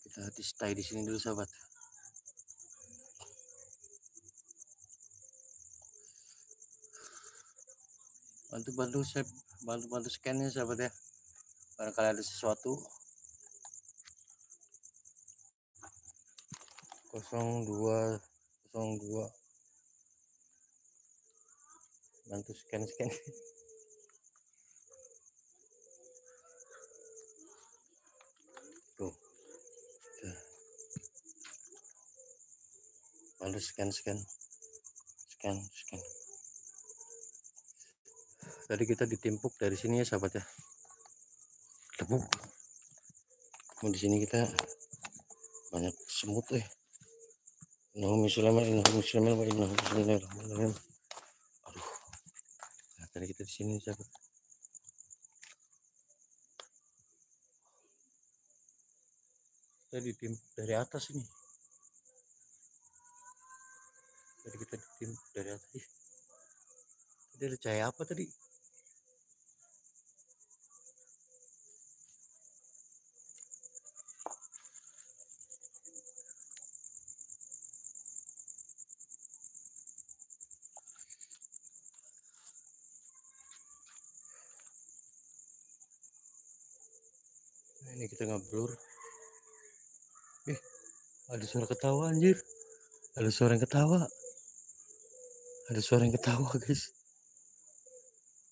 Kita stay di sini dulu sahabat. Bantu scan-nya sahabat ya. Barangkali ada sesuatu. 0202 bantu scan tuh, bantu scan tadi kita ditimpuk dari sini ya sahabat ya, tepuk. Di sini kita banyak semut Bismillahirrahmanirrahim. Aduh, nah, tadi kita di sini sahabat. Kita ditimpuk dari atas ini. Tadi kita ditimpuk dari atas. Tadi ada cahaya apa tadi? Nah, ini kita ngeblur. Ada suara ketawa anjir. Ada suara yang ketawa guys.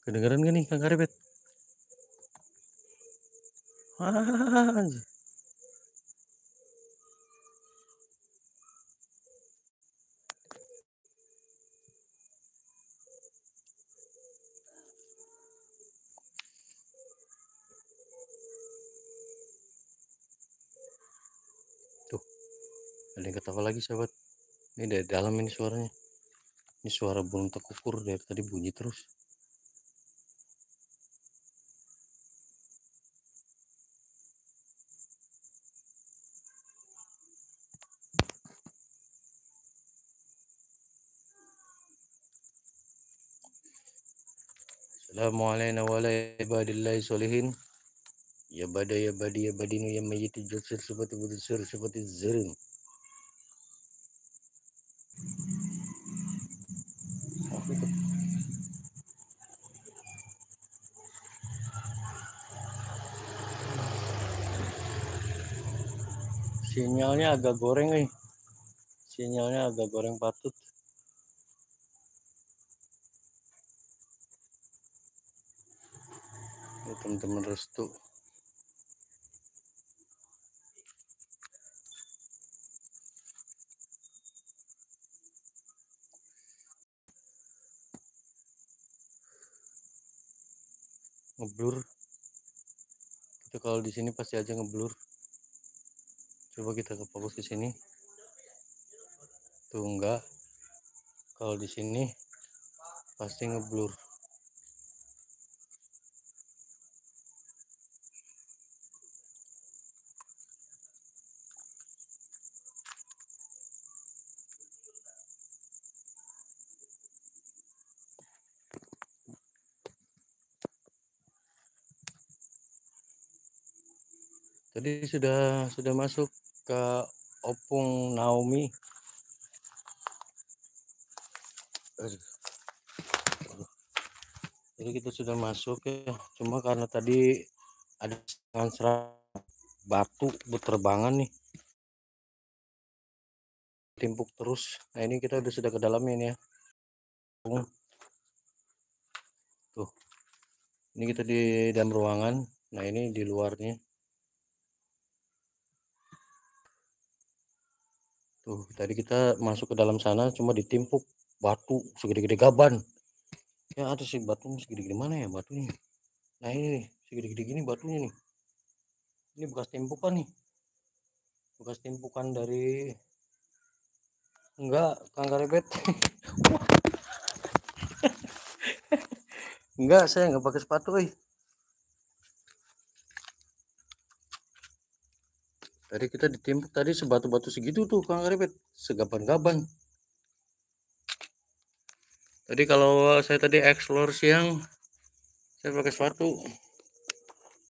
Kedengeran gak nih Kang Karebet? Anjir. Tuh, ada yang ketawa lagi sahabat. Ini dari dalam ini suaranya. Ini suara burung tekukur dari tadi bunyi terus. Assalamualaikum warahmatullahi wabarakatuh. Ya badinu ya mayyiti jusir seperti budusir seperti zirin. Sinyalnya agak goreng nih. Sinyalnya agak goreng patut. Ya, teman-teman restu. Ngeblur. Kita kalau di sini pasti aja ngeblur. Coba kita ke fokus ke sini. Tuh enggak. Kalau di sini pasti ngeblur. Tadi sudah masuk ke Opung Naomi. Jadi kita sudah masuk ya. Cuma karena tadi ada serangan batu berterbangan nih. Timpuk terus. Nah ini kita sudah ke dalamnya nih ya. Tuh. Ini kita di dalam ruangan. Nah ini di luarnya. Tuh, tadi kita masuk ke dalam sana cuma ditimpuk batu segede-gede gaban. Ya ada sih batu segede-gede mana ya batunya. Nah ini nih, segede-gede gini batunya nih. Ini bekas timpukan nih. Bekas timpukan dari enggak Kang Karebet. Enggak, saya enggak pakai sepatu, Tadi kita ditimpuk tadi sebatu-batu segitu tuh Kang Karebet, segaban-gaban. Tadi kalau saya tadi explore siang, saya pakai sepatu.